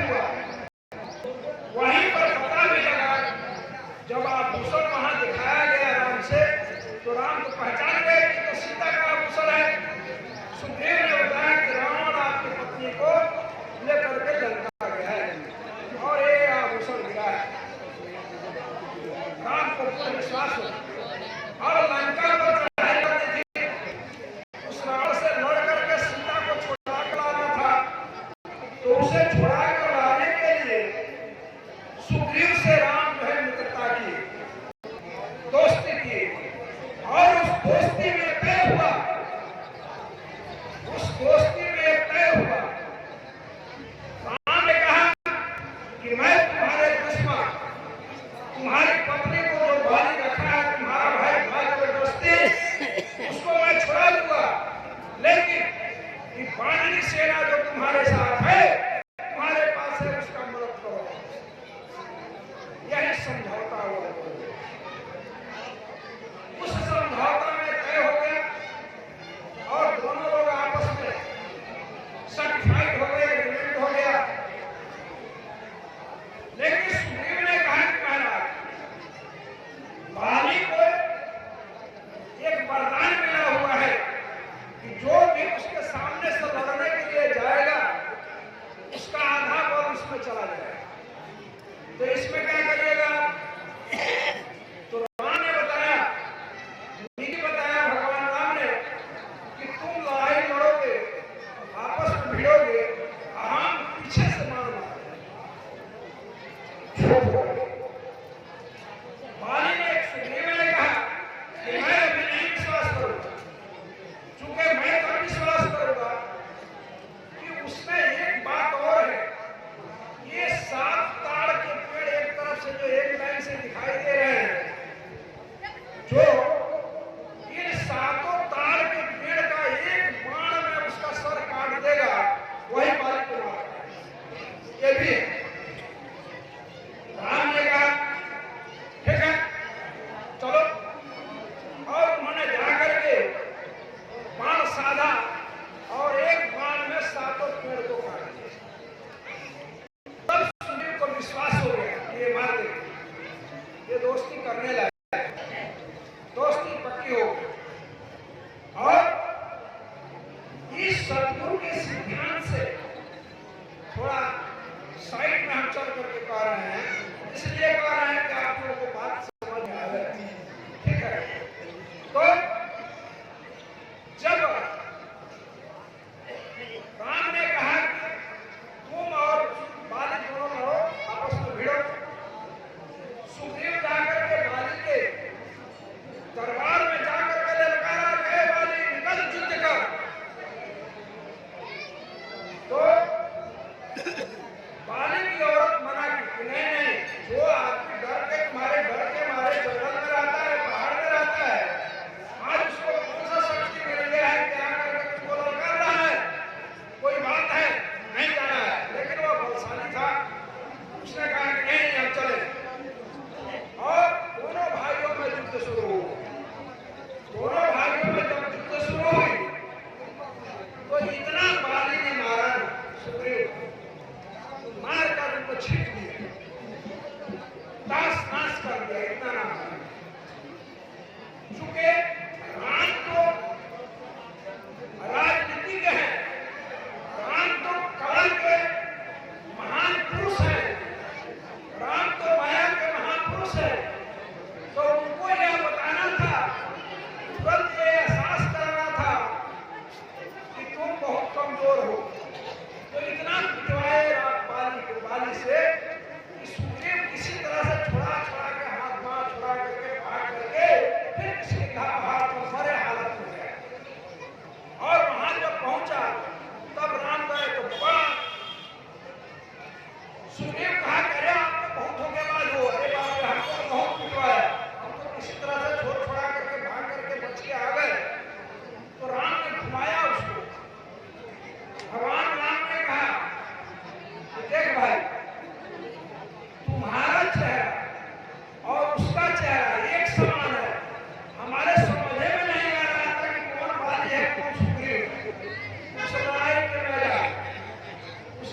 हुआ। वहीं पर पता भी लगा, जब आभूषण वहां दिखाया गया राम से, तो राम तो पहचान गए कि तो सीता का आभूषण है। सुग्रीव ने बताया कि रावण आपकी पत्नी को लेकर के लंका गया है और ये आभूषण गिरा है। राम को पूरा विश्वास हो और लंका पर चढ़ाई करनी थी। उस रावण से लड़ करके सीता को छुड़ा कर लाना था, तो उसे छुड़ा कर लाने के लिए सुग्रीव से राम जो है मित्रता की, दोस्ती की, और उस दोस्ती में तय हुआ, राम ने कहा कि मैं तुम्हारे दुश्मन, तुम्हारी पत्नी को जो बाली रखा है तुम्हारा भाई जबरदस्ती, उसको मैं छुड़ा दूंगा, लेकिन ये बानरी सेना जो तुम्हारे साथ है, तुम्हारे पास है, उसका मदद करो। यही समझौता हुआ। उस समझौता में तय हो गया और दोनों लोग आपस में सर्टिफाइड हो गए, एग्रीमेंट हो गया। लेकिन सुग्रीव ने कहा कि महाराज, बाली को एक वरदान मिला हुआ है कि जो भी उसके सामने से लड़ने के लिए जाएगा, उसका आधा बल उसमें चला जाएगा। तो इसमें क्या करिएगा? तो राम ने बताया, नीति बताया भगवान राम ने कि तुम लड़ाई लड़ोगे, आपस में भिड़ोगे, हम पीछे से मारूंगा। बाली ने, सुग्रीव ने कहा कि मैं अभी नहीं विश्वास करूंगा, चूंकि मैं तो विश्वास करूंगा कि उसमें एक बात और है। ये 7 ताड़ के पेड़ एक तरफ से जो एक लाइन से दिखाई दे रहे हैं, जो इन 7 ताड़ के पेड़ का एक बाण में उसका सर काट देगा, वही बाली को मारेगा। ये भी है। राम ने कहा ठीक है चलो, और उन्होंने जाकर के बाण साधा और एक बाण में 7 पेड़ को काट दिया। तब सुग्रीव को विश्वास हो गया कि ये मार देगा, ये दोस्ती करने लगा, दोस्ती पक्की हो गई। और इस सदगुरु के सिद्धांत से थोड़ा साइड में हम चल करके कह रहे हैं, इसलिए कह रहे हैं कि आप लोगों को बात समझ में आ जाए। ठीक है, तो जब राम ने कहा कि तुम और बाली दोनों लड़ो, आपस में भिड़ो, सुग्रीव जाकर के बाली के दरबार में जाकर के ललकारा, कहे बाली निकल युद्ध कर। तो बाली की औरत मना की, नहीं नहीं, जो आदमी डर के मारे जंगल में रहता है, पहाड़ में रहता है, आज उसको कौन सा शक्ति मिल गया है कि आकर के तुमको ललकार रहा है? कोई बात है, नहीं जाना है। लेकिन वो बलशाली था, उसने कहा कि नहीं हम चले, और दोनों भाइयों में युद्ध शुरू हुआ। दोनों भाइयों में जब युद्ध शुरू हुई, तो इतना बाली ने मारा सुग्रीव, मार कर उनको छीट दिया, दास नाश कर दिया, इतना ना मारा। चूंकि राम तो राजनीतिक है, राम तो कला के महान पुरुष है, राम तो माया के महापुरुष है, तो उनको यह बताना था, तुरंत ये एहसास करना था कि तुम बहुत कमजोर हो। तो इतना पिटवाए बाली से कि सुग्रीव किसी तरह से छुड़ा के हाथ मार छुड़ा करके भाग करके फिर किसी पहाड़ पर मरे हालत में गया। और वहां जब पहुंचा तब राम गए तो बड़ा सुग्रीव कहा, अरे आप तो बहुत धोखेबाज हो, अरे बाप रे, हमको तो बहुत पिटवाया, हम तो किसी तरह से छोड़ छुड़ा करके भाग करके बच के आ गए। तो राम ने घुमाया उसको। भगवान राम ने कहा, देख भाई, तुम्हारा चेहरा और उसका चेहरा एक समान है, हमारे समझ में नहीं आ रहा था कि कौन बाली है कौन सुग्रीव। उस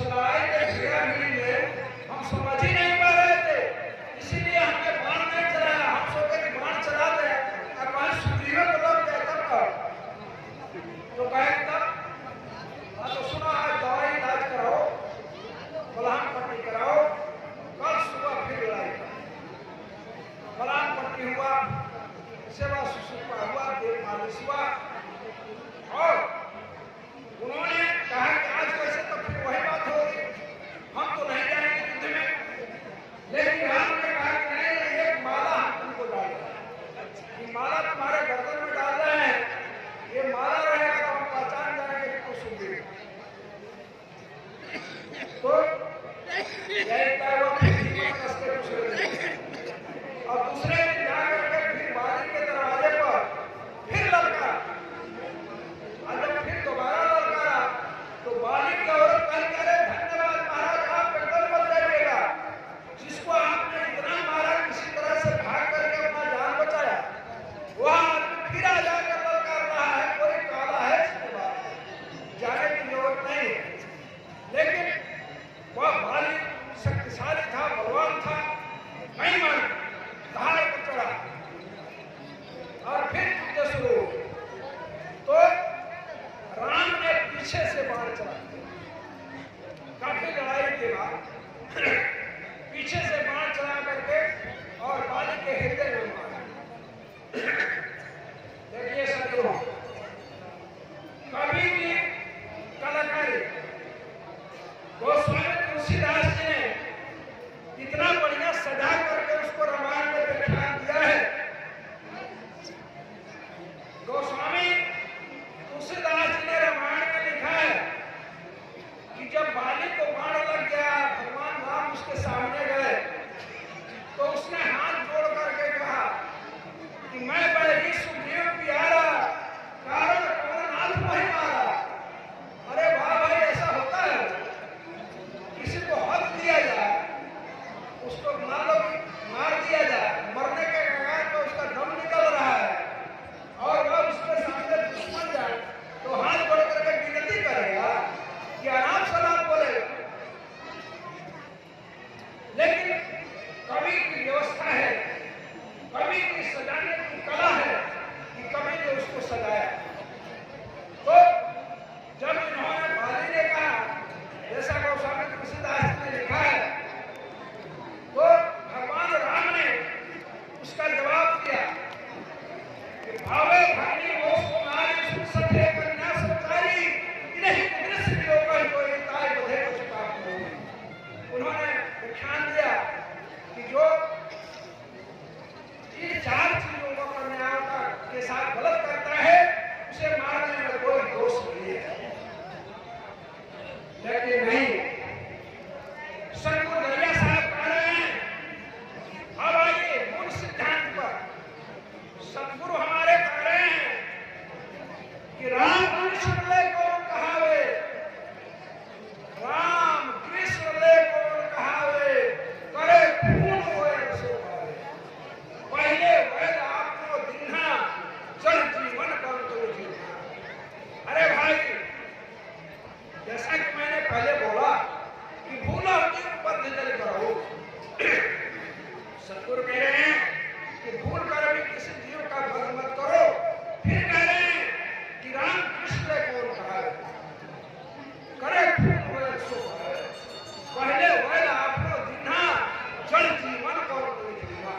लड़ाई के घेरा भिड़ी ले यही तय हुआ कि दीपक कसके दूसरे दिन। और दूसरे दिन जाकर के फिर बाली के दरवाजे पर फिर ललका, और जब फिर दोबारा ललका तो बाली की औरत कह करे धन्यवाद महाराज, आप एकदम बच जाइएगा, जिसको आपने इतना मारा किसी तरह से भाग करके अपना जान बचाया, वह आदमी फिर आ जाकर ललकार रहा है, कोई काला है इसके बाद जाने की जरूरत नहीं है। लेकिन वह बाली शक्तिशाली था, बलवान था, नहीं मान धार पर चढ़ा और फिर युद्ध शुरू। तो राम ने पीछे से बाण चला, काफी लड़ाई के बाद पीछे से बाण चला करके और बाली के हृदय में मारा। देखिए साथियों, कवि की कलाकारी गोस्वामी तुलसीदास जी ने इतना बढ़िया सजा करके उसको रामायण में व्याख्यान दिया है। गोस्वामी तुलसीदास जी ने रामायण में लिखा है कि जब बाली को बाण लग गया, भगवान राम उसके सामने गए तो उसने हाथ जोड़ करके कहा कि मैं बैरी सुग्रीव प्यारा, कारण कौन नाथ नहीं मारा। अरे वाह भाई, ऐसा होता है किसी को हक दिया जाए, उसको मार दिया जाए, मरने के कगार पर उसका दम निकल रहा है और वह उसके सामने दुश्मन जाए तो हाथ जोड़ करके विनती करेगा कि आराम सलाम बोलेगा। लेकिन कवि की व्यवस्था है, कवि की सजाने की कला है कि कवि ने उसको सजाया। तो जब इन्होंने बाली ने कहा, जैसा गोस्वामी तुलसीदास ने लिखा है, तो भगवान राम ने उसका जवाब दिया कि भावे भानी हो सुनारी सुन सके कन्या सत्कारी, इन्हीं दृश्य जो कह कोई ताय बधे को चुका हो। उन्होंने व्याख्यान दिया कि जो इन चार चीजों को कन्याओं के साथ गलत करता है उसे मारने में कोई दोष नहीं है। लेकिन नहीं, सतगुरु दरिया साहब कह रहे हैं, अब आइए मूल सिद्धांत पर। सतगुरु हमारे कह रहे हैं कि राम कृष्ण ले कौन कहावे, राम कृष्ण ले कौन कहावे, करे खून होए सो भावे। पहले वैद आपको दिन्हा, जड़ जीवन कर तो जीना। अरे भाई, जैसा कि मैंने पहले बोला कि भूला के ऊपर नजर करो। सतगुरु कह रहे हैं कि भूल कर भी किसी जीव का भंग मत करो। फिर कह रहे हैं कि राम कृष्ण कौन कहा है, करे खून होए सो भावे। पहले वैद आपको दिन्हा, जड़ जीवन कर तो जीना।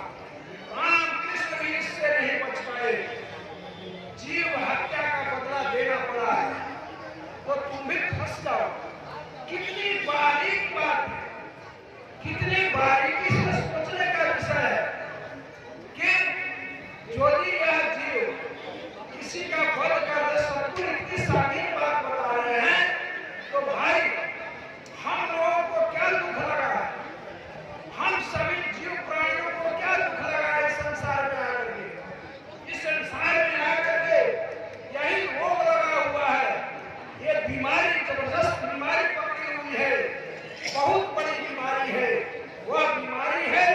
राम कृष्ण भी इससे नहीं बच पाए, जीव हत्या का बदला देना पड़ा है, तो तुम भी फंस जाओ। कितनी बारीक बात है, कितनी बारीकी से सोचने का विषय है कि यदि यह जीव किसी का वध कर दे, सतगुरु इतनी सारी बात बता रहे हैं, तो भाई हम लोगों को क्या दुख लगा है, हम सभी जीव प्राणियों को क्या दुख लगा है इस संसार में आकर के। इस संसार में आकर के यही रोग लगा हुआ है, ये बीमारी, जबरदस्त बीमारी पकड़ी हुई है, बहुत बड़ी बीमारी है। वह बीमारी है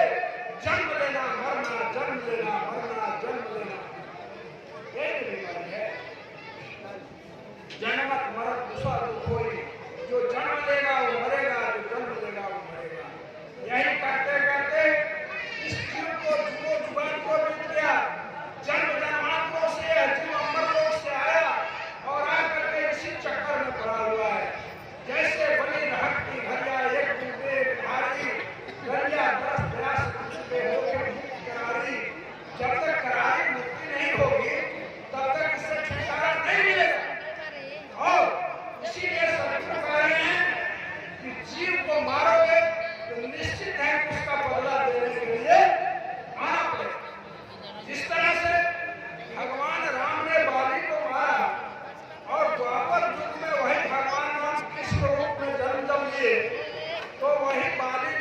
जन्म लेना मरना, जन्म लेना मरना, जन्म लेना, यही बीमारी है। जन्मत मरत दूसरा दुख होई, जो जन्म लेगा वो मरेगा, जो जन्म लेगा वो मरेगा। यही करते करते इस जीव को जुगो जुगान को मिल गया, जन्म जन्मांतरों से जीव अमर लोक से आया और आकर के इसी चक्कर में पड़ा हुआ है। जैसे बनी रहत की घरिया एक दूसरे भारी, घरिया दस प्रयास कुछ पे होके मुक्त करारी। जब तक करारी मुक्ति नहीं होगी तब तक इससे छुटकारा नहीं मिलेगा। और इसीलिए सतगुरु कह रहे हैं कि जीव को मारोगे तो निश्चित है कि उसका बदला देने के लिए आना पड़ेगा। जिस तरह से भगवान राम ने बाली को मारा और द्वापर युग में वही भगवान राम कृष्ण रूप में जन्म लिए, तो वही बाली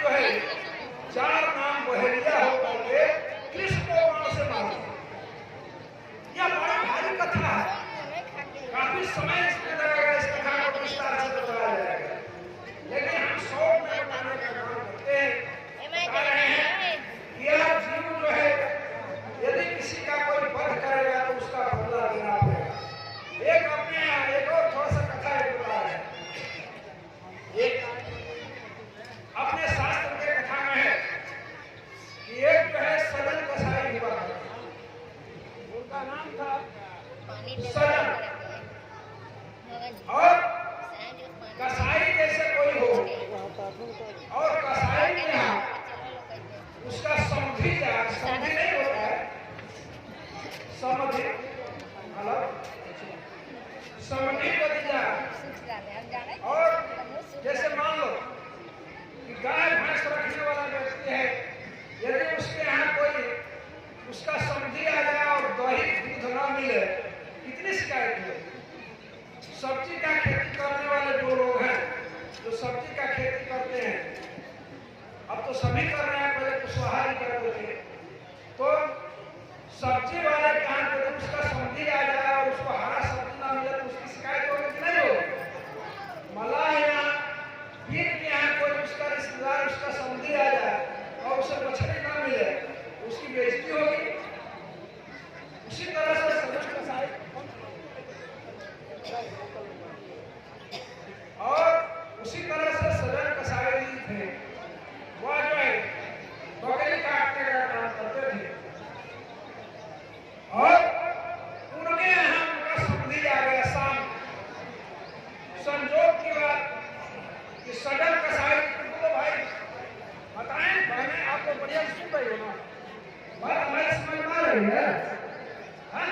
अपने शास्त्र के कथा में है कि एक जो है सजन कसाई हुआ करता, उनका नाम था सजन। और कसाई जैसे कोई हो और कसाई के यहाँ उसका समधी नहीं होता है, समधी अलग समधी भतीजा। और जैसे मान लो कि गाय भैंस रखने वाला व्यक्ति है, यदि उसके यहाँ कोई उसका समधी आ जाए और दही दूध न मिले, कितनी शिकायत है। सब्जी का खेती करने वाले जो लोग हैं, जो सब्जी का खेती करते हैं, अब तो सभी कर रहे हैं, पहले कुशवाहा ही करते थे, तो सब्जी वाले के यहाँ यदि उसका समधी आ जाए और उसको हरा सब्जी ना मिले तो उसकी शिकायत होगी कि नहीं होगी। मलाह यहाँ पीर के यहाँ कोई उसका रिश्तेदार उसका समधी आ जाए और उसे मछली ना मिले, उसकी बेइज्जती होगी। उसी तरह से सजन कसाई और उसी तरह से सजन कसाई थे, वह जो है बकरी काटने का काम करते थे। और उनके यहाँ उनका समधी आ गया शाम। संजोग की बात कि सजन कसाई तो भाई बताएं, बहने आप तो बढ़िया सुन रही हो ना, बात हमारे समझ में आ रही है। हाँ,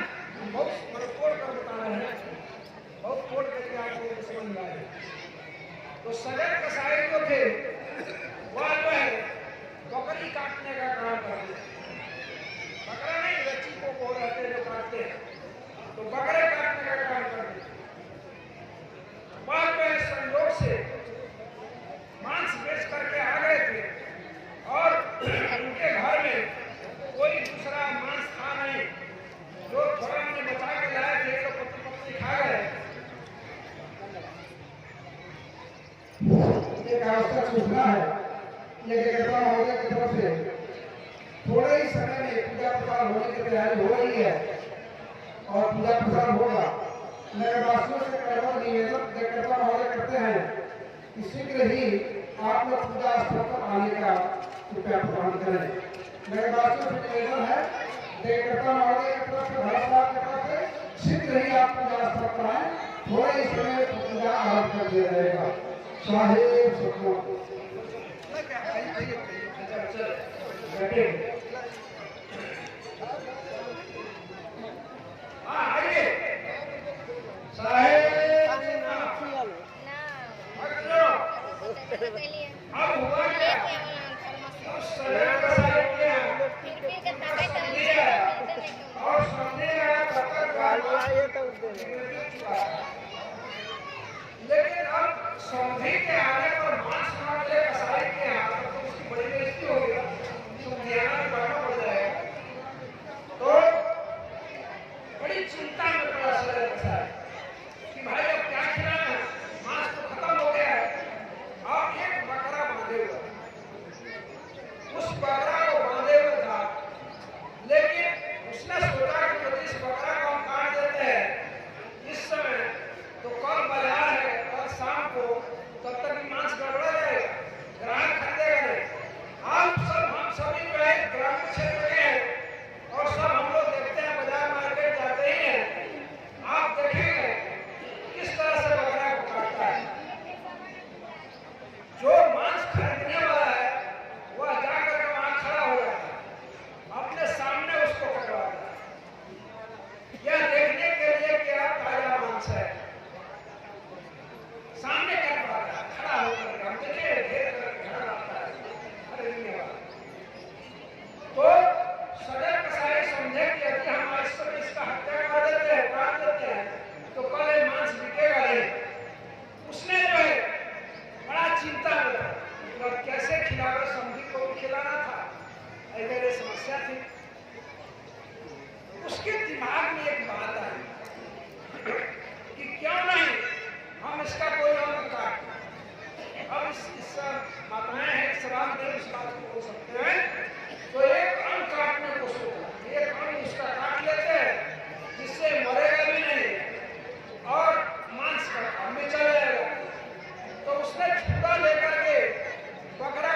बहुत तोड़ कर बता रहे हैं, बहुत तोड़ करके आपको समझ में आए। तो सजन कसाई जो थे वह जो है बकरी काटने का काम करते हैं। बकरा नहीं, रच्ची को बोल रहते हैं जो काटते हैं, तो बकरे काटने का काम करते हैं। बाद में संयोग से मांस बेच करके आ गए थे और उनके घर में कोई दूसरा मांस था नहीं, जो थोड़ा उन्हें बचा के लाए थे तो पत्नी पत्नी खा गए। एक आवश्यक सूचना है, ये जगदम्बा महोदय की तरफ से थोड़े ही समय में पूजा प्रसाद होने की तैयारी हो रही है और पूजा प्रसाद होगा। नगरवासियों से करवर निवेदन जगदम्बा महोदय करते हैं कि शीघ्र ही आप लोग पूजा स्थल पर आने का कृपया प्रदान करें। नगरवासियों से निवेदन है, जगदम्बा महोदय की तरफ से भारत सरकार की तरफ से शीघ्र ही आप पूजा स्थल पर आए, थोड़े ही समय में पूजा आरंभ कर दिया जाएगा। साहेब सुखमत अब हुआ क्या? और लेकिन अब समधी के आने पर मांस ना मिले कसाई के यहाँ तो उसकी बड़ी बेइज्जती होगी, समझियाना भी बढ़ना पड़ जाएगा। तो बड़ी चिंता में पड़ा सजन कसाई कि भाई अब क्या खिलाना, मांस तो खत्म हो गया है। अब एक बकरा बांधे हुआ, उस बकरा को बांधे हुए था, लेकिन उसने सोचा कि यदि इस बकरा को हम काट देते हैं इस समय तो कल बाजार है, कल शाम को तब तक मांस गड़बड़ा जाएगा, ग्राहक खरीदेगा नहीं। आप सब हम सभी जो है ग्रामीण क्षेत्र के हैं और सब हम लोग देखते हैं, बाजार मार्केट जाते ही हैं, आप देखेंगे किस तरह से बकरा को काटता है। जो मांस खरीदने वाला है वह जाकर के वहां खड़ा हो जाता है, अपने सामने उसको कटवाता है, यह देखने के लिए कि आप ताजा मांस है, सामने कटवाता है, खड़ा होकर हम देखिए घेर करके खड़ा रहता है खरीदने वाला। तो सजन कसाई समझे कि यदि हम आज तक इसका हत्या कर देते हैं, काट देते हैं, तो कल ये मांस बिकेगा नहीं। उसने जो है बड़ा चिंता में था, मतलब कैसे खिलावे, समधी को भी खिलाना था, ऐसे समस्या थी। उसके दिमाग में एक बात आई कि क्यों नहीं हम इसका कोई अंग काट, अब इस माताएं हैं, सवाल में इस बात को बोल सकते हैं, तो एक अंग काटने को सोचा, एक अंग उसका काट लेते हैं जिससे मरेगा भी नहीं और मांस का काम भी चल जाएगा। तो उसने छुरा लेकर के बकरा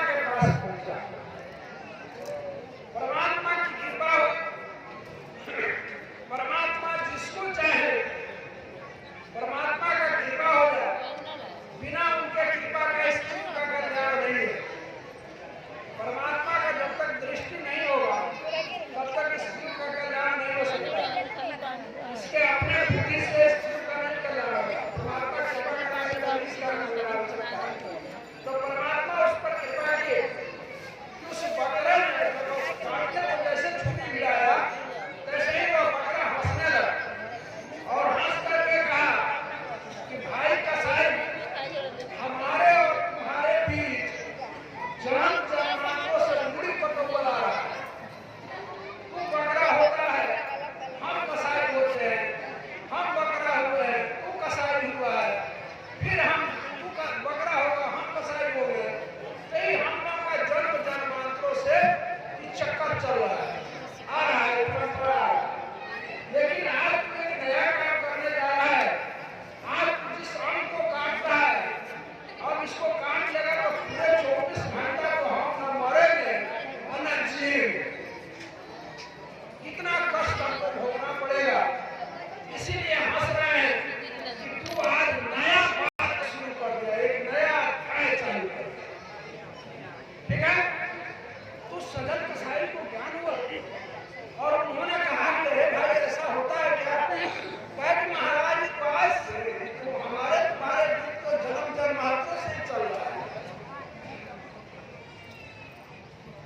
ठीक है। तो सजन कसाई को ज्ञान हुआ और उन्होंने कहा कि अरे भाई ऐसा होता है क्या? कहा कि महाराज तो आज से तो हमारे तुम्हारे दूध तो जन्म जन्मांतरों से ही चल रहा है।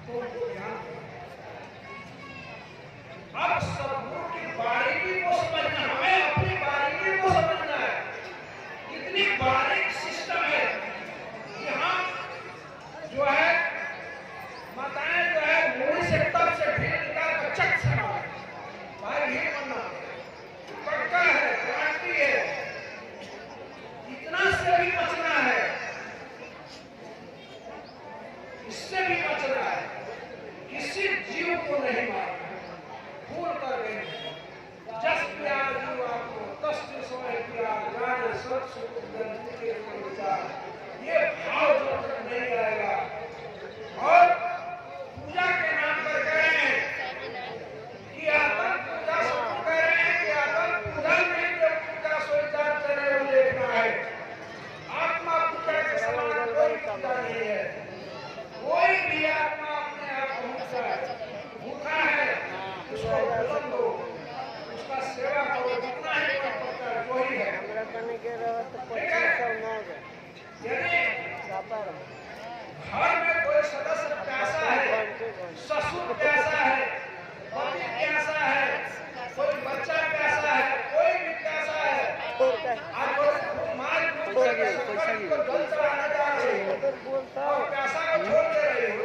तो उनको ज्ञान हुआ। अब सदगुरु की बारीकी को समझना, हमें अपनी बारीकी को समझना है। इतनी बारीक सिस्टम है यहाँ जो है माताएं जो है मूड़ी से तब से ढील निकाल कर चट से भाई नहीं बनना पक्का है, गारंटी है। इतना से भी बचना है, इससे भी बचना है। किसी जीव को नहीं मारना, भूल कर गए जस प्यार जीव आपको तस्त समय किया जाने सब सुख गंध के विचार, ये भाव जो तक नहीं आएगा और पूजा के नाम पर कह रहे हैं कि आतन पूजा सबको कह रहे हैं कि आतन पूजा नहीं जो पूजा सोचा चले वो देखना है। आत्मा पूजा के समान कोई पूजा नहीं है। कोई भी आत्मा अपने आप भूखा है, भूखा है उसको भोजन दो, उसका सेवा करो, जितना ही पड़ता है वही है। यदि घर में कोई सदस्य प्यासा है, ससुर प्यासा है, पति प्यासा है, कोई बच्चा प्यासा है, कोई भी प्यासा है, आज को जल चढ़ाने जा रहे हो और प्यासा को छोड़ दे रहे हो,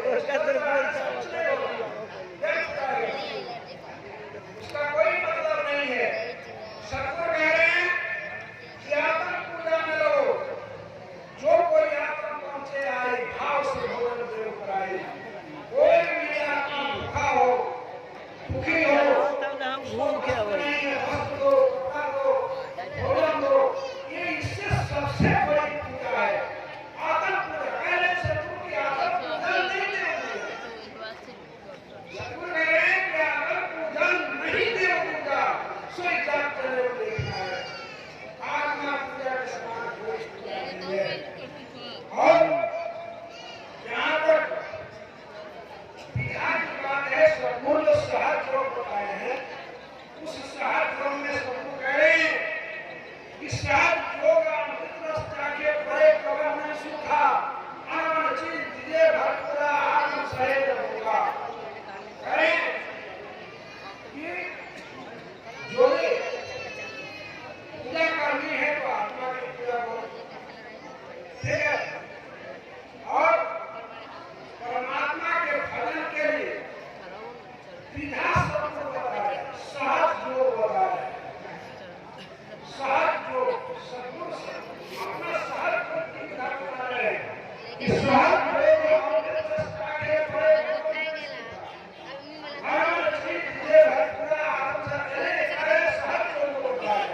उसका कोई मतलब नहीं है। सदगुरु कह रहे हैं कि आत्म पूजा में लो, जो कोई आत्मा पहुंचे आए भाव से भोजन देव कराए। कोई भी आत्मा भूखा हो, दुखी हो, भोजन दो, ये इससे सबसे बड़ी पूजा है आत्म पूजा। पहले सदगुरु की आत्म पूजन नहीं देवपूजा, सदगुरु कह रहे हैं कि आत्म पूजन नहीं देवपूजा, सोई जाप चले देखना है। आत्मा पूजा के समान कोई पूजा नहीं है। और यहाँ तक विधान की बात है, सदगुरु जो सहज योग बताए हैं उस सहज योग में सदगुरु कह रहे हैं कि सहज योग अमृत रस चाखे परे कबर में सूखा, आनंद चीज दिए भरपूरा आनंद सहेज होगा। करें ये जो पूजा करनी है तो आत्मा की पूजा करो, ठीक है। और परमात्मा के भजन के लिए विधा सबको बताया, सहज योग बताया, सहज योग सदगुरु से अपना सहज योग की विधा बता रहे हैं कि सहज योग अमृत रस चाखे परे आनंद चीज दिए भरपूरा आनंद सहेज सहज योग को बताया है।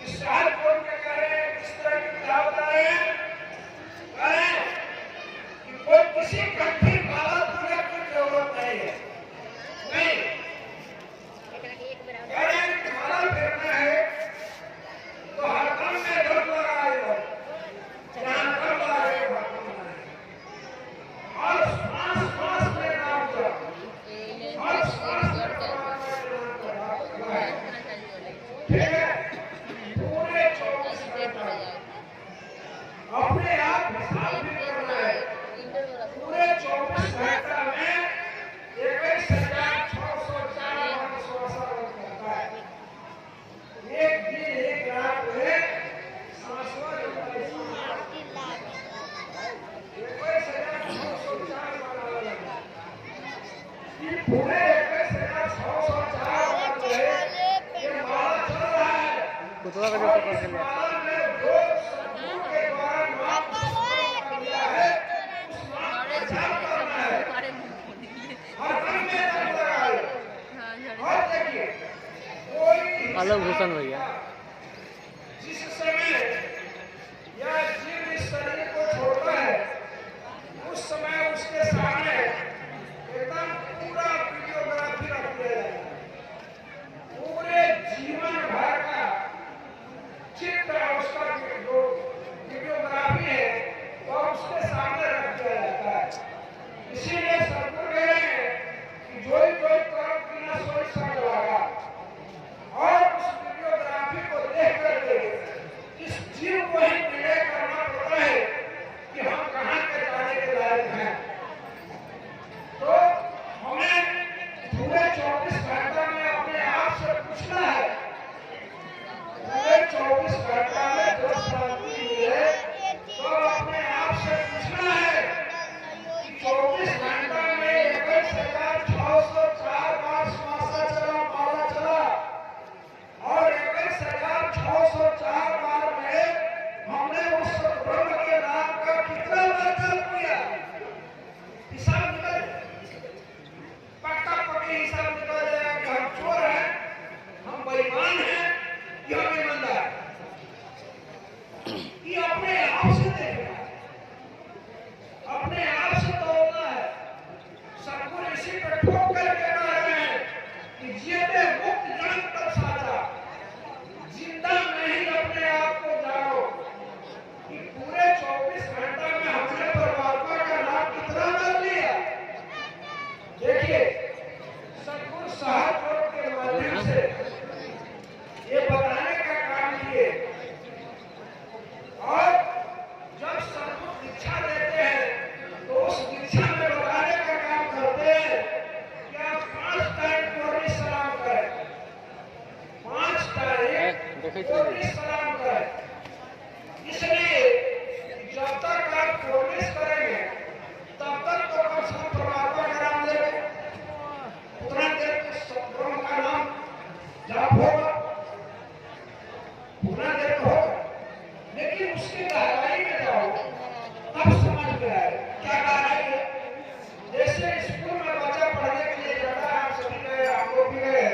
इस सहज योग के कह रहे हैं किस तरह की विधा बता रहे हैं? कि कोई किसी कठिन माला पूजा की जरूरत नहीं है, नहीं कह रहे हैं कि माला फेरना है तो हर काम में धन लगाए हो, जहाँ धन लगाए हो हर श्वास श्वास में नाम जप, हर श्वास में ठीक है। पूरे 24 घंटे अपने आप हिसाब भी करना है। पूरे 24 घंटा में 21,604 करता है। एक दिन एक रात में 21,604 पूरे 21,604 ये माला चल रहा है। अलग भूषण भैया जिस समय या जीव इस शरीर को छोड़ता है उस समय उसके सामने एकदम पूरा वीडियोग्राफी रख दिया जाएगा। पूरे जीवन भर का चित्र उसका जो वीडियोग्राफी है वह उसके सामने रख दिया जाता है। पूछना है कि 24 घंटा में 21,604 बार श्वासा चला, पाला चला, और 21,604 बार में हमने उस ब्रह्म के नाम का कितना बार जप किया? हिसाब निकल, पक्का पक्की हिसाब निकल जाएगा कि हम चोर हैं, हम बेईमान हैं, कि हम ईमानदार हैं। ये अपने आप से देखना है, अपने आप से तोड़ना है। सदगुरु इसी पर ठोक कर कह रहे हैं कि जीते मुक्त जान तब साजा, जिंदा नहीं अपने आप को जानो। कि पूरे 24 घंटा में हमने परमात्मा का नाम कितना कर लिया? देखिए, सदगुरु साहब के माध्यम से ये बताने का काम किए, और जब सदगुरु दीक्षा देते हैं तो उस दीक्षा में बताने का काम करते हैं कि आप 5 टाइम कोरी सलाम करें, 5 टाइम कोरी सलाम करें। इसलिए जब तक आप कोशिश करेंगे तब तक तो कम से कम परमात्मा का नाम लेंगे, उतना देर ब्रह्म का नाम जाप होगा, उतना देर होगा। लेकिन उसकी गहराई में जाओ तब समझ में आए क्या गहराई है। जैसे स्कूल में बच्चा पढ़ने के लिए जाता है, आप सभी गए, आप लोग भी गए,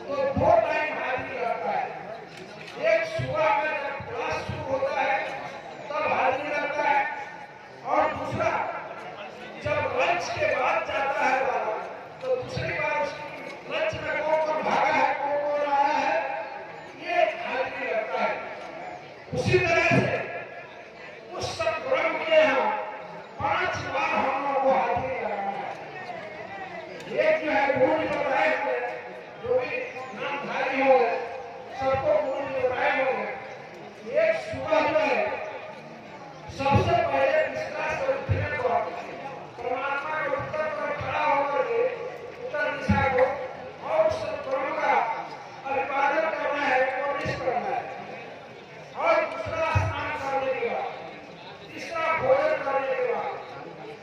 तो 2 टाइम हाजिरी रहता है। एक सुबह में जब क्लास शुरू होता है तब हाजिरी रहता है, और दूसरा जब लंच के बाद जाता है वाला, तो दूसरी बार उसकी लंच में कौन भागा है, कौन आया है, ये हाजिरी रहता है। उसी तरह से उस सतब्रह्म के यहाँ 5 बार हम लोग को हाजिरी लगाना है। एक जो है गुरु जी बताए हुए, जो भी नामधारी हो गए सबको गुरु जी बताए होंगे। एक सुबह जो है सबसे पहले निष्ठा से उठने को परमात्मा के उत्तर पर खड़ा होकर के उत्तर दिशा को और उस सतब्रह्म का अभिवादन करना है, कोशिश करना है। और दूसरा स्नान करने के बाद, तीसरा भोजन करने के बाद,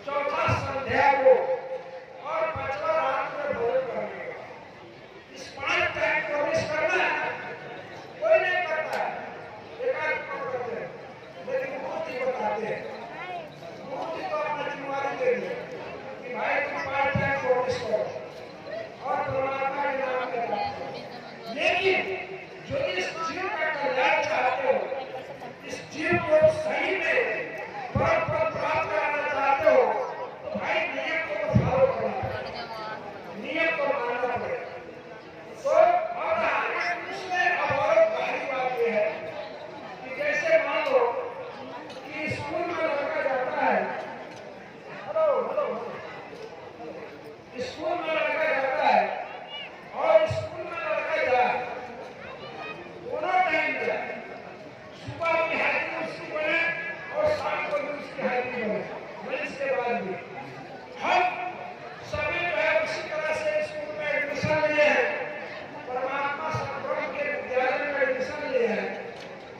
चौथा संध्या को, और 5वां रात में भोजन करने के बाद। इस 5 टाइम कोशिश करना है। कोई नहीं करता है, एकाध करते हैं, लेकिन बहुत ही बताते हैं। बहुत ही तो अपना जिम्मेवारी ले लिए कि भाई तुम 5 टाइम कोशिश करो और परमात्मा के नाम के बाद। लेकिन जो इस जीव का कल्याण चाहते हो, इस जीव को सही में परम पद प्राप्त कराना चाहते हो, तो भाई नियम को तो फॉलो करना पड़ेगा, नियम को मानना पड़ेगा। तो और इसमें अब और गहरी बात यह है कि जैसे मान लो कि स्कूल में लड़का जाता है, हेलो हेलो, स्कूल में लड़का जाता है, और स्कूल में लड़का जाए दोनों टाइम जाए, सुबह की हाजिरी उसकी बने और शाम को भी उसकी हाजिरी बने, लंच के बाद भी। हम सभी जो है उसी तरह से स्कूल में एडमिशन लिए हैं, परमात्मा सतब्रह्म के विद्यालय में एडमिशन लिए हैं,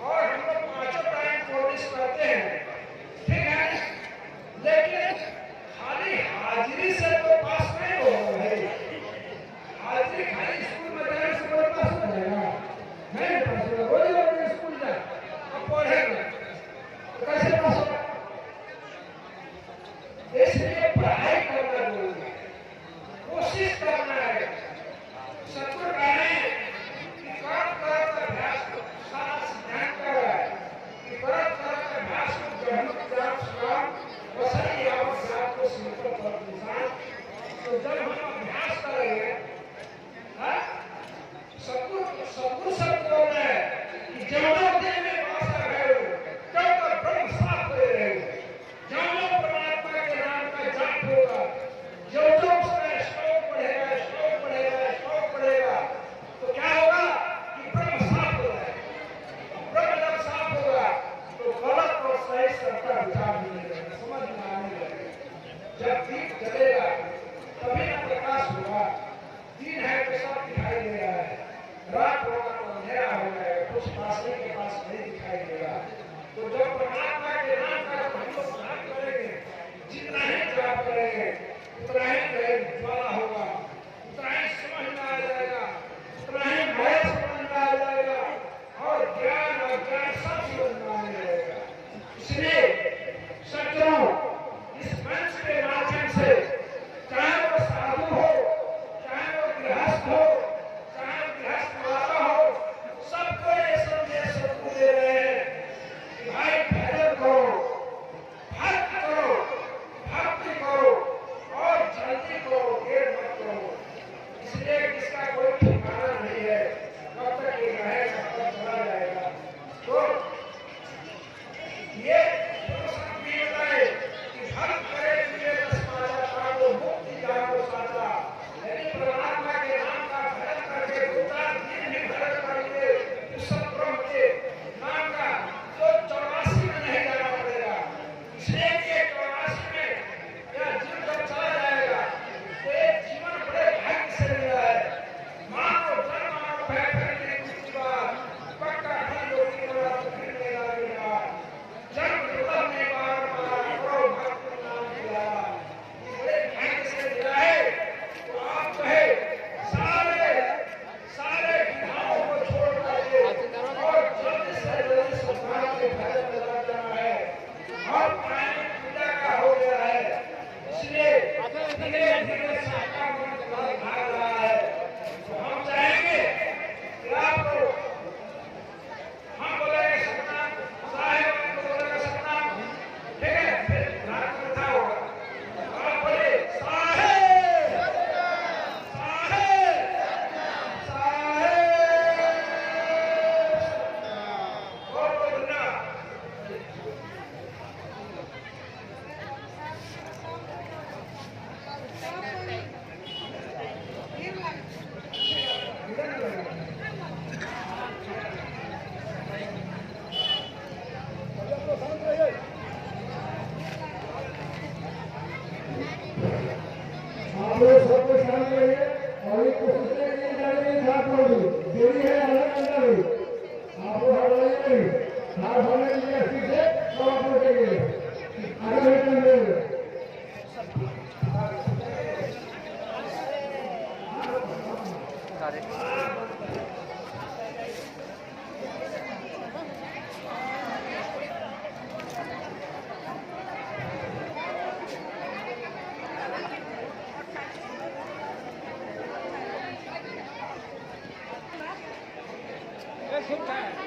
और हम लोग 5 टाइम कोशिश करते हैं, ठीक है। लेकिन खाली हाजिरी से तो पास नहीं होगा भाई। हाजिरी खाली स्कूल में जाने से कोई पास हो जाएगा? नहीं पास होगा। रोज स्कूल जाए अब पढ़ेगा तो कैसे पास होगा? इसलिए पढ़ाई करना जरूरी है, कोशिश करना है। सतगुरु कह रहे हैं कि करत अभ्यास को सारा सिद्धांत कर रहा है कि करत अभ्यास को गहन ज्ञान सुनाम वसई आवत ज्ञान को सिंपल पर निशान। तो जब हम अभ्यास करेंगे, सतगुरु सब बोल रहे हैं कि जब दिल में वासना है तब तक ब्रह्म साफ ले रहे हो, जब परमात्मा के नाम का जाप होगा, जो उसका श्लोक पढ़ेगा, श्लोक पढ़ेगा, श्लोक पढ़ेगा, तो क्या होगा कि ब्रह्म साफ हो जाएगा। ब्रह्म जब साफ होगा तो गलत और सही सबका विचार मिलेगा, समझ में आने लगेगा। जब दीप जलेगा तभी न प्रकाश होगा। दिन है तो सब दिखाई दे रहा है, रात होगा तो अंधेरा हो जाएगा, कुछ पास के पास नहीं दिखाई देगा। तो जब परमात्मा के नाम का हम लोग उतना ही प्रेम ज्वाला होगा, उतना ही समझ में आ जाएगा, उतना ही भय समझ में आ जाएगा और ज्ञान और ज्ञान सब समझ में आने लगेगा। इसलिए सज्जनों, इस मंच के माध्यम से चाहे वो साधु हो, चाहे वो गृहस्थ हो, चाहे वो गृहस्थ वाला हो, सबको ये संदेश सद्गुरु दे रहे हैं कि भाई भजन करो, भक्त करो, भक्ति करो और जल्दी करो, देर मत करो। इसलिए इसका कोई ठिकाना नहीं है, कब तक ये रहेगा, कब चला जाएगा। तो ये भी बताए कि भक्त करे तुझे बस पाजा पाओ, मुक्ति जाओ साजा। यदि परमात्मा के नाम का भजन करके दो चार दिन भी भजन करेंगे तो सब ब्रह्म के नाम का तो 84 में नहीं जाना पड़ेगा। इसलिए कि 84 में यह जीव जब चला जाएगा तो एक जीवन बड़े भाग्य से मिला है। मानो जन्म मानो भय करने की बात पक्का भी लोग की बात फिरने लगेगा। जन्म दुर्लभ में बार बार करो भक्त नाम दिया, बड़े भाग्य से मिला है। तो आप जो है सारे सारे विधाओं को छोड़ करके और जल्दी से जल्दी संसार के भजन में लग जाना है। और टाइम पूजा का हो गया है, इसलिए धीरे धीरे साका मन भाग रहा है। तो हम चाहेंगे कि आपको हम बोलेंगे सतनाम, साहेब आपको बोलेगा सतनाम, ठीक है, फिर रात में कथा होगा। आप बोले साहेब साहेब साहेब, और बोलना आप लोग सबको शांत रहिए और एक दूसरे के लिए साथ होगी देरी है अलग अंदर आप लोग हड़बड़ाइए नहीं हाथ होने के लिए अस्सी से तो आप लोग के लिए आगे बैठने में Good time.